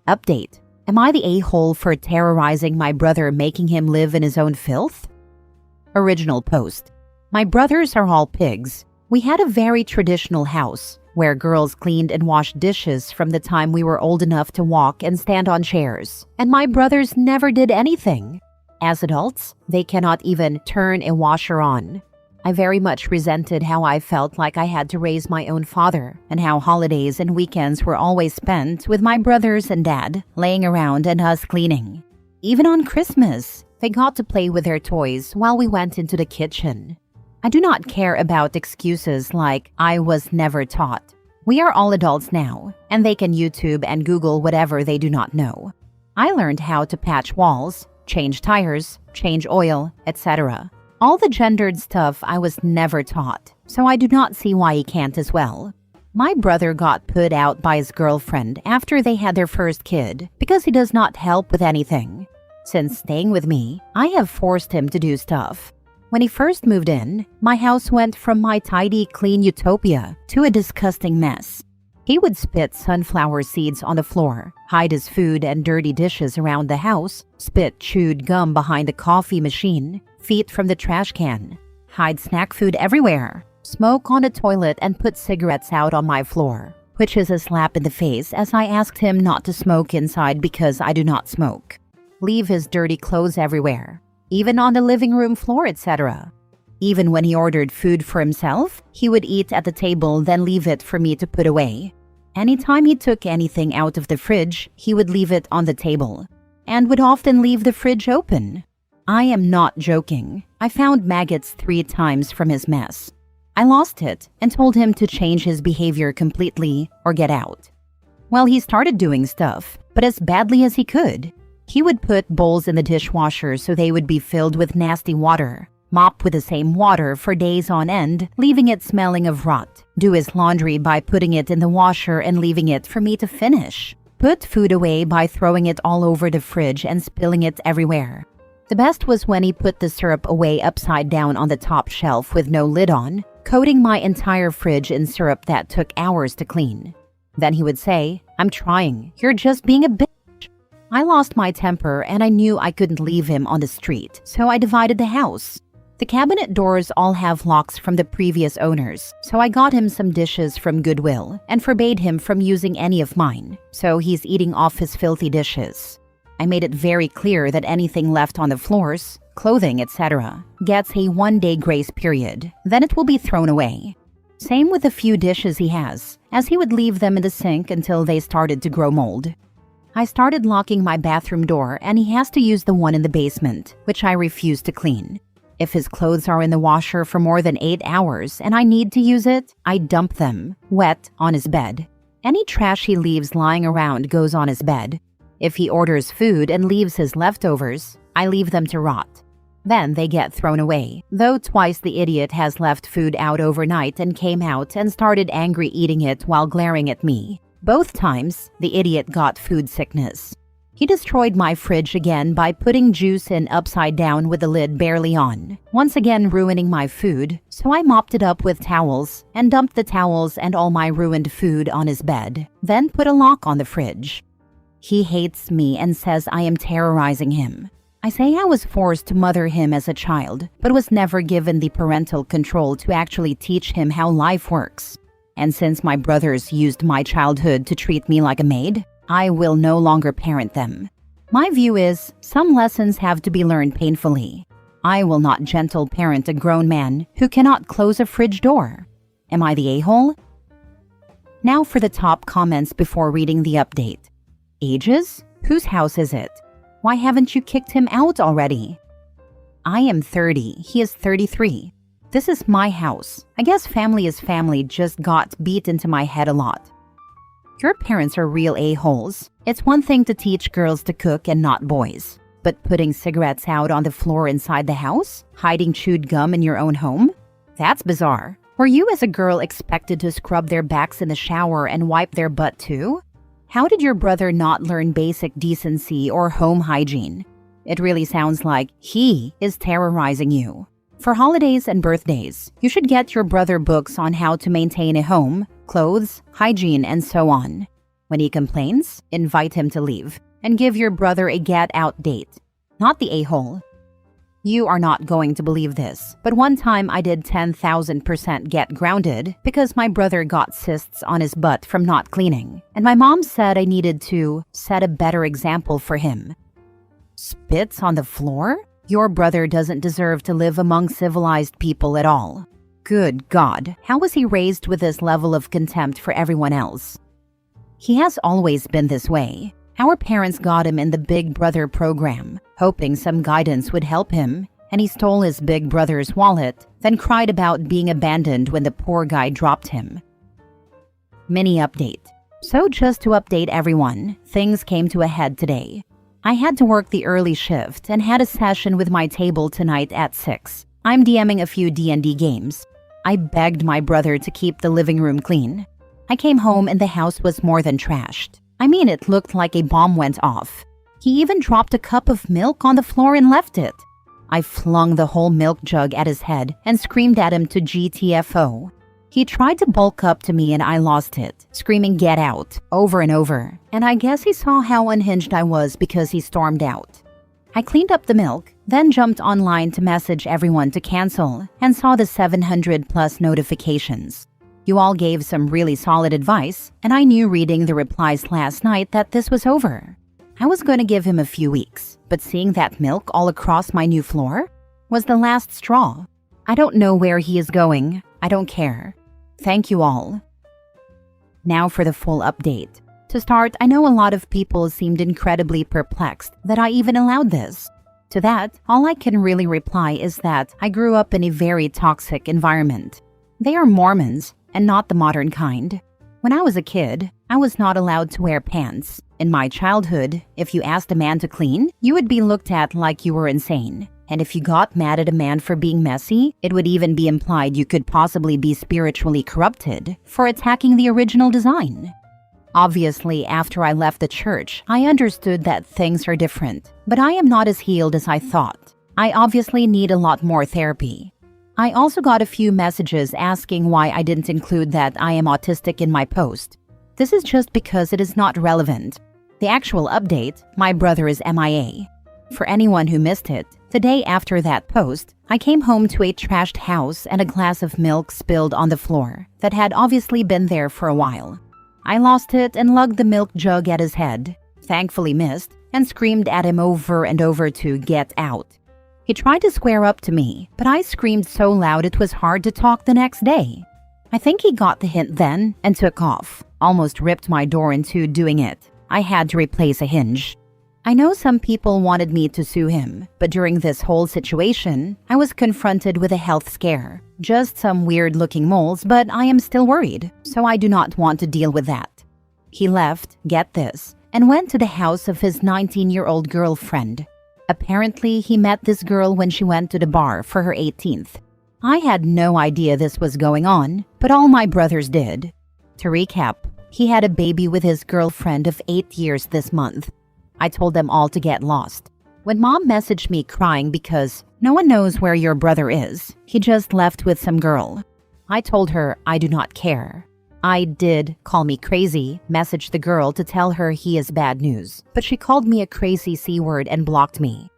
Update. Am I the a-hole for terrorizing my brother, making him live in his own filth? Original post. My brothers are all pigs. We had a very traditional house where girls cleaned and washed dishes from the time we were old enough to walk and stand on chairs, and my brothers never did anything. As adults, they cannot even turn a washer on. I very much resented how I felt like I had to raise my own father, and how holidays and weekends were always spent with my brothers and dad, laying around and us cleaning. Even on Christmas, they got to play with their toys while we went into the kitchen. I do not care about excuses like I was never taught. We are all adults now, and they can YouTube and Google whatever they do not know. I learned how to patch walls, change tires, change oil, etc. All the gendered stuff I was never taught, so I do not see why he can't as well. My brother got put out by his girlfriend after they had their first kid because he does not help with anything. Since staying with me, I have forced him to do stuff. When he first moved in, my house went from my tidy, clean utopia to a disgusting mess. He would spit sunflower seeds on the floor, hide his food and dirty dishes around the house, spit chewed gum behind the coffee machine, feet from the trash can, hide snack food everywhere, smoke on the toilet and put cigarettes out on my floor, which is a slap in the face as I asked him not to smoke inside because I do not smoke. Leave his dirty clothes everywhere, even on the living room floor, etc. Even when he ordered food for himself, he would eat at the table then leave it for me to put away. Anytime he took anything out of the fridge, he would leave it on the table, and would often leave the fridge open. I am not joking. I found maggots 3 times from his mess. I lost it and told him to change his behavior completely or get out. Well, he started doing stuff, but as badly as he could. He would put bowls in the dishwasher so they would be filled with nasty water, mop with the same water for days on end, leaving it smelling of rot, do his laundry by putting it in the washer and leaving it for me to finish, put food away by throwing it all over the fridge and spilling it everywhere. The best was when he put the syrup away upside down on the top shelf with no lid on, coating my entire fridge in syrup that took hours to clean. Then he would say, "I'm trying, you're just being a bitch." I lost my temper and I knew I couldn't leave him on the street, so I divided the house. The cabinet doors all have locks from the previous owners, so I got him some dishes from Goodwill and forbade him from using any of mine, so he's eating off his filthy dishes. I made it very clear that anything left on the floors, clothing, etc., gets a 1-day grace period, then it will be thrown away. Same with the few dishes he has, as he would leave them in the sink until they started to grow mold. I started locking my bathroom door and he has to use the one in the basement, which I refuse to clean. If his clothes are in the washer for more than 8 hours and I need to use it, I dump them, wet, on his bed. Any trash he leaves lying around goes on his bed. If he orders food and leaves his leftovers, I leave them to rot. Then they get thrown away, though twice the idiot has left food out overnight and came out and started angry eating it while glaring at me. Both times, the idiot got food sickness. He destroyed my fridge again by putting juice in upside down with the lid barely on, once again ruining my food, so I mopped it up with towels and dumped the towels and all my ruined food on his bed, then put a lock on the fridge. He hates me and says I am terrorizing him. I say I was forced to mother him as a child, but was never given the parental control to actually teach him how life works. And since my brothers used my childhood to treat me like a maid, I will no longer parent them. My view is, some lessons have to be learned painfully. I will not gentle parent a grown man who cannot close a fridge door. Am I the a-hole? Now for the top comments before reading the update. Ages? Whose house is it? Why haven't you kicked him out already? I am 30, he is 33. This is my house. I guess family is family just got beat into my head a lot. Your parents are real a-holes. It's one thing to teach girls to cook and not boys. But putting cigarettes out on the floor inside the house? Hiding chewed gum in your own home? That's bizarre. Were you as a girl expected to scrub their backs in the shower and wipe their butt too? How did your brother not learn basic decency or home hygiene? It really sounds like he is terrorizing you. For holidays and birthdays, you should get your brother books on how to maintain a home, clothes, hygiene, and so on. When he complains, invite him to leave and give your brother a get-out date, not the a-hole. You are not going to believe this, but one time I did 10,000% get grounded because my brother got cysts on his butt from not cleaning, and my mom said I needed to set a better example for him. Spits on the floor? Your brother doesn't deserve to live among civilized people at all. Good God, how was he raised with this level of contempt for everyone else? He has always been this way. Our parents got him in the Big Brother program, hoping some guidance would help him, and he stole his big brother's wallet, then cried about being abandoned when the poor guy dropped him. Mini update. So just to update everyone, things came to a head today. I had to work the early shift and had a session with my table tonight at 6. I'm DMing a few D&D games. I begged my brother to keep the living room clean. I came home and the house was more than trashed. I mean, it looked like a bomb went off. He even dropped a cup of milk on the floor and left it. I flung the whole milk jug at his head and screamed at him to GTFO. He tried to bulk up to me and I lost it, screaming "get out" over and over. And I guess he saw how unhinged I was because he stormed out. I cleaned up the milk, then jumped online to message everyone to cancel and saw the 700+ notifications. You all gave some really solid advice, and I knew reading the replies last night that this was over. I was going to give him a few weeks, but seeing that milk all across my new floor was the last straw. I don't know where he is going. I don't care. Thank you all. Now for the full update. To start, I know a lot of people seemed incredibly perplexed that I even allowed this. To that, all I can really reply is that I grew up in a very toxic environment. They are Mormons, and not the modern kind. When I was a kid, I was not allowed to wear pants. In my childhood, if you asked a man to clean, you would be looked at like you were insane. And if you got mad at a man for being messy, it would even be implied you could possibly be spiritually corrupted for attacking the original design. Obviously, after I left the church, I understood that things are different, but I am not as healed as I thought. I obviously need a lot more therapy. I also got a few messages asking why I didn't include that I am autistic in my post. This is just because it is not relevant. The actual update, my brother is MIA. For anyone who missed it, the day after that post, I came home to a trashed house and a glass of milk spilled on the floor that had obviously been there for a while. I lost it and lugged the milk jug at his head, thankfully missed, and screamed at him over and over to get out. He tried to square up to me, but I screamed so loud it was hard to talk the next day. I think he got the hint then and took off, almost ripped my door in two doing it. I had to replace a hinge. I know some people wanted me to sue him, but during this whole situation, I was confronted with a health scare. Just some weird-looking moles, but I am still worried, so I do not want to deal with that. He left, get this, and went to the house of his 19-year-old girlfriend. Apparently, he met this girl when she went to the bar for her 18th. I had no idea this was going on, but all my brothers did. To recap, he had a baby with his girlfriend of 8 years this month. I told them all to get lost. When Mom messaged me crying because no one knows where your brother is, he just left with some girl, I told her I do not care. I did call me crazy, message the girl to tell her he is bad news, but she called me a crazy C-word and blocked me.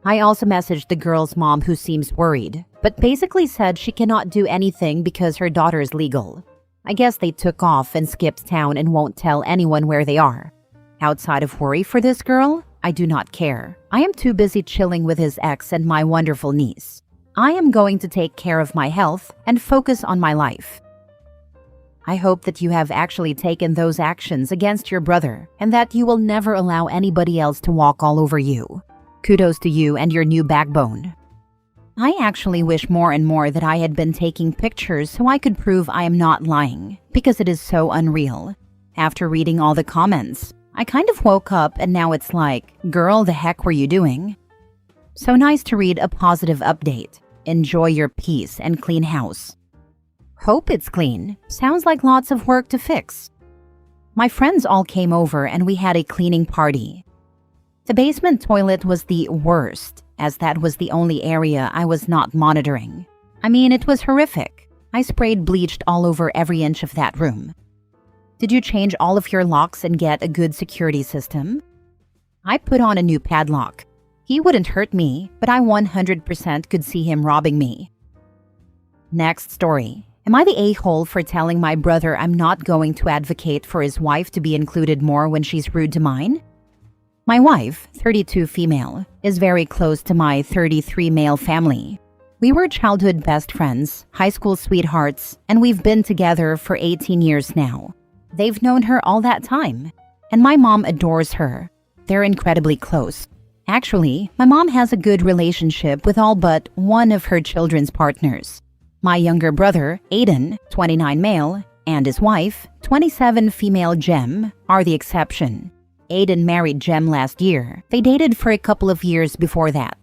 I also messaged the girl's mom who seems worried, but basically said she cannot do anything because her daughter is legal. I guess they took off and skipped town and won't tell anyone where they are. Outside of worry for this girl, I do not care. I am too busy chilling with his ex and my wonderful niece. I am going to take care of my health and focus on my life. I hope that you have actually taken those actions against your brother and that you will never allow anybody else to walk all over you. Kudos to you and your new backbone. I actually wish more and more that I had been taking pictures so I could prove I am not lying, because it is so unreal. After reading all the comments, I kind of woke up and now it's like, girl, the heck were you doing? So nice to read a positive update. Enjoy your peace and clean house. Hope it's clean. Sounds like lots of work to fix. My friends all came over and we had a cleaning party. The basement toilet was the worst, as that was the only area I was not monitoring. I mean, it was horrific. I sprayed bleached all over every inch of that room. Did you change all of your locks and get a good security system? I put on a new padlock. He wouldn't hurt me, but I 100% could see him robbing me. Next story. Am I the a-hole for telling my brother I'm not going to advocate for his wife to be included more when she's rude to mine? My wife, 32 female, is very close to my 33 male family. We were childhood best friends, high school sweethearts, and we've been together for 18 years now. They've known her all that time, and my mom adores her. They're incredibly close. Actually, my mom has a good relationship with all but one of her children's partners. My younger brother, Aiden, 29 male, and his wife, 27 female Jem, are the exception. Aiden married Jem last year. They dated for a couple of years before that.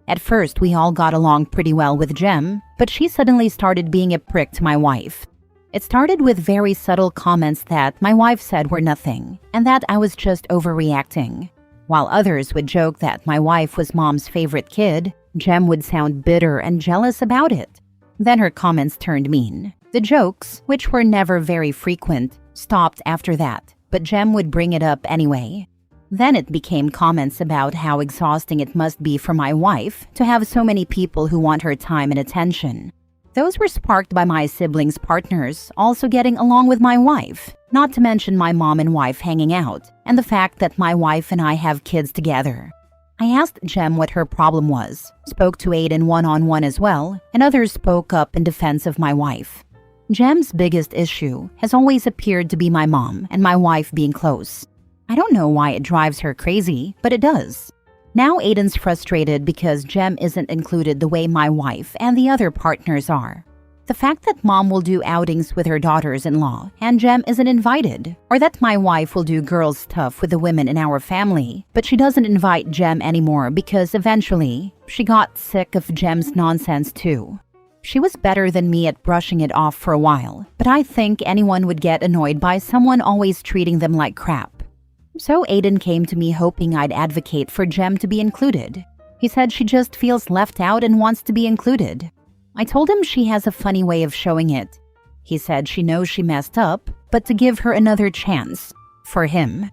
At first, we all got along pretty well with Jem, but she suddenly started being a prick to my wife. It started with very subtle comments that my wife said were nothing, and that I was just overreacting. While others would joke that my wife was mom's favorite kid, Jem would sound bitter and jealous about it. Then her comments turned mean. The jokes, which were never very frequent, stopped after that, but Jem would bring it up anyway. Then it became comments about how exhausting it must be for my wife to have so many people who want her time and attention. Those were sparked by my siblings' partners also getting along with my wife, not to mention my mom and wife hanging out, and the fact that my wife and I have kids together. I asked Jem what her problem was, spoke to Aiden one-on-one as well, and others spoke up in defense of my wife. Jem's biggest issue has always appeared to be my mom and my wife being close. I don't know why it drives her crazy, but it does. Now Aiden's frustrated because Jem isn't included the way my wife and the other partners are. The fact that mom will do outings with her daughters-in-law and Jem isn't invited, or that my wife will do girls' stuff with the women in our family, but she doesn't invite Jem anymore because eventually she got sick of Jem's nonsense too. She was better than me at brushing it off for a while, but I think anyone would get annoyed by someone always treating them like crap. So Aiden came to me hoping I'd advocate for Jem to be included. He said she just feels left out and wants to be included. I told him she has a funny way of showing it. He said she knows she messed up, but to give her another chance. For him.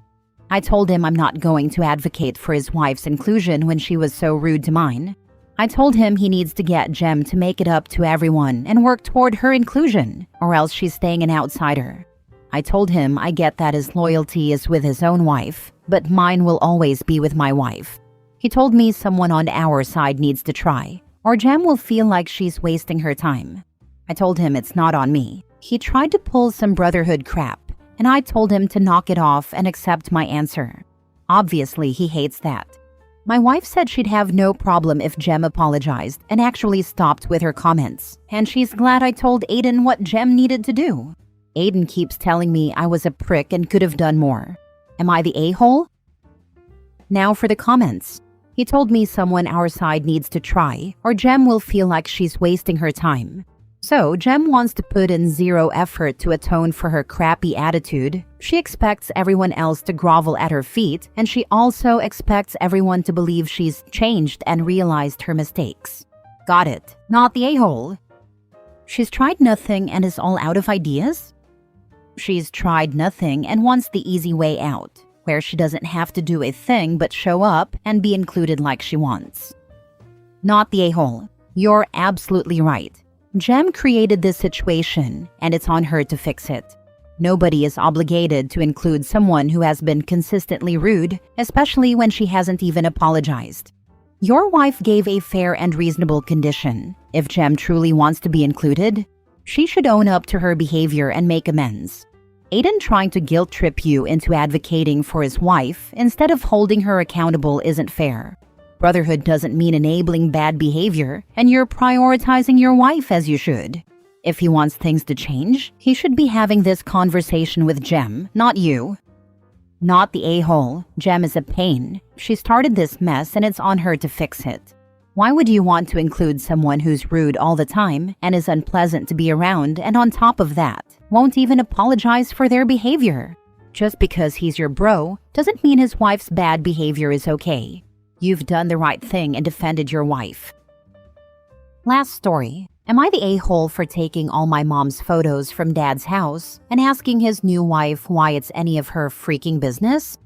I told him I'm not going to advocate for his wife's inclusion when she was so rude to mine. I told him he needs to get Jem to make it up to everyone and work toward her inclusion, or else she's staying an outsider. I told him I get that his loyalty is with his own wife, but mine will always be with my wife. He told me someone on our side needs to try, or Jem will feel like she's wasting her time. I told him it's not on me. He tried to pull some brotherhood crap, and I told him to knock it off and accept my answer. Obviously, he hates that. My wife said she'd have no problem if Jem apologized and actually stopped with her comments, and she's glad I told Aiden what Jem needed to do. Aiden keeps telling me I was a prick and could have done more. Am I the a-hole? Now for the comments. He told me someone our side needs to try, or Jem will feel like she's wasting her time. So Jem wants to put in zero effort to atone for her crappy attitude. She expects everyone else to grovel at her feet, and she also expects everyone to believe she's changed and realized her mistakes. Got it. Not the a-hole. She's tried nothing and is all out of ideas? She's tried nothing and wants the easy way out, where she doesn't have to do a thing but show up and be included like she wants. Not the a-hole. You're absolutely right. Jem created this situation, and it's on her to fix it. Nobody is obligated to include someone who has been consistently rude, especially when she hasn't even apologized. Your wife gave a fair and reasonable condition. If Jem truly wants to be included, she should own up to her behavior and make amends. Aiden trying to guilt-trip you into advocating for his wife instead of holding her accountable isn't fair. Brotherhood doesn't mean enabling bad behavior, and you're prioritizing your wife as you should. If he wants things to change, he should be having this conversation with Jem, not you. Not the a-hole. Jem is a pain. She started this mess and it's on her to fix it. Why would you want to include someone who's rude all the time and is unpleasant to be around, and on top of that, won't even apologize for their behavior? Just because he's your bro doesn't mean his wife's bad behavior is okay. You've done the right thing and defended your wife. Last story. Am I the a-hole for taking all my mom's photos from Dad's house and asking his new wife why it's any of her freaking business?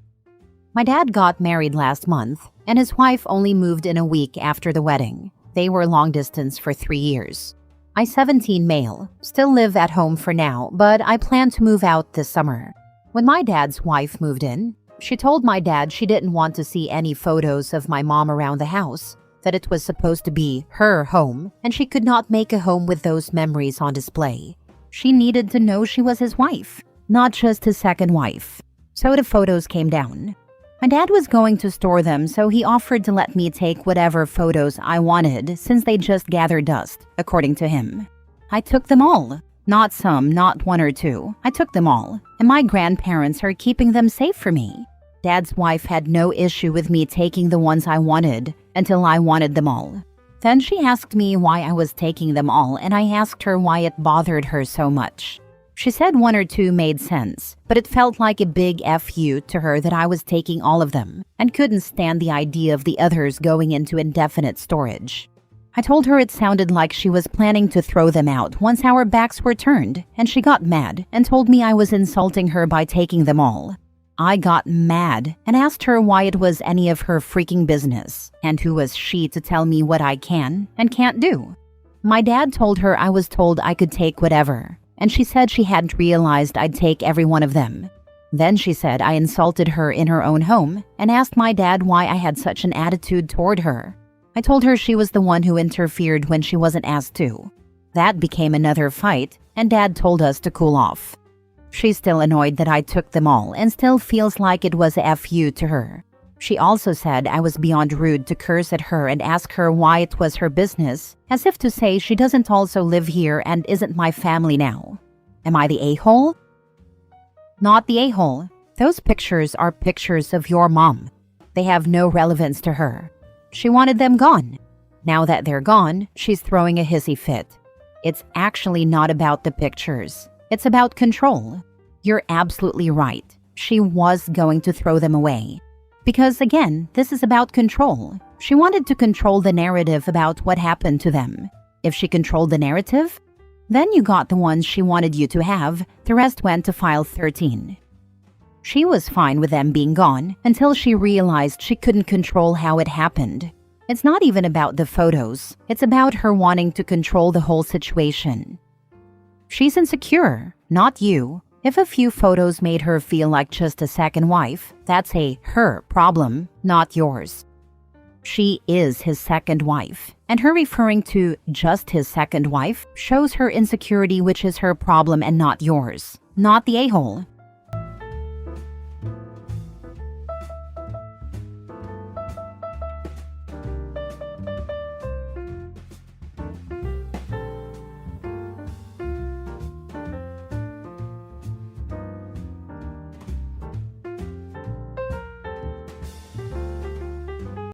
My dad got married last month, and his wife only moved in a week after the wedding. They were long distance for 3 years. I 17 male, still live at home for now, but I plan to move out this summer. When my dad's wife moved in, she told my dad she didn't want to see any photos of my mom around the house, that it was supposed to be her home, and she could not make a home with those memories on display. She needed to know she was his wife, not just his second wife. So the photos came down. My dad was going to store them, so he offered to let me take whatever photos I wanted since they just gathered dust, according to him. I took them all. Not some, not 1 or 2. I took them all, and my grandparents are keeping them safe for me. Dad's wife had no issue with me taking the ones I wanted until I wanted them all. Then she asked me why I was taking them all, and I asked her why it bothered her so much. She said 1 or 2 made sense, but it felt like a big FU to her that I was taking all of them and couldn't stand the idea of the others going into indefinite storage. I told her it sounded like she was planning to throw them out once our backs were turned, and she got mad and told me I was insulting her by taking them all. I got mad and asked her why it was any of her freaking business, and who was she to tell me what I can and can't do. My dad told her I was told I could take whatever, and she said she hadn't realized I'd take every one of them. Then she said I insulted her in her own home and asked my dad why I had such an attitude toward her. I told her she was the one who interfered when she wasn't asked to. That became another fight, and Dad told us to cool off. She's still annoyed that I took them all and still feels like it was a FU to her. She also said I was beyond rude to curse at her and ask her why it was her business, as if to say she doesn't also live here and isn't my family now. Am I the a-hole? Not the a-hole. Those pictures are pictures of your mom. They have no relevance to her. She wanted them gone. Now that they're gone, she's throwing a hissy fit. It's actually not about the pictures. It's about control. You're absolutely right. She was going to throw them away. Because again, this is about control. She wanted to control the narrative about what happened to them. If she controlled the narrative, then you got the ones she wanted you to have. The rest went to file 13. She was fine with them being gone until she realized she couldn't control how it happened. It's not even about the photos. It's about her wanting to control the whole situation. She's insecure, not you. If a few photos made her feel like just a second wife, that's a her problem, not yours. She is his second wife, and her referring to just his second wife shows her insecurity, which is her problem and not yours. Not the a-hole.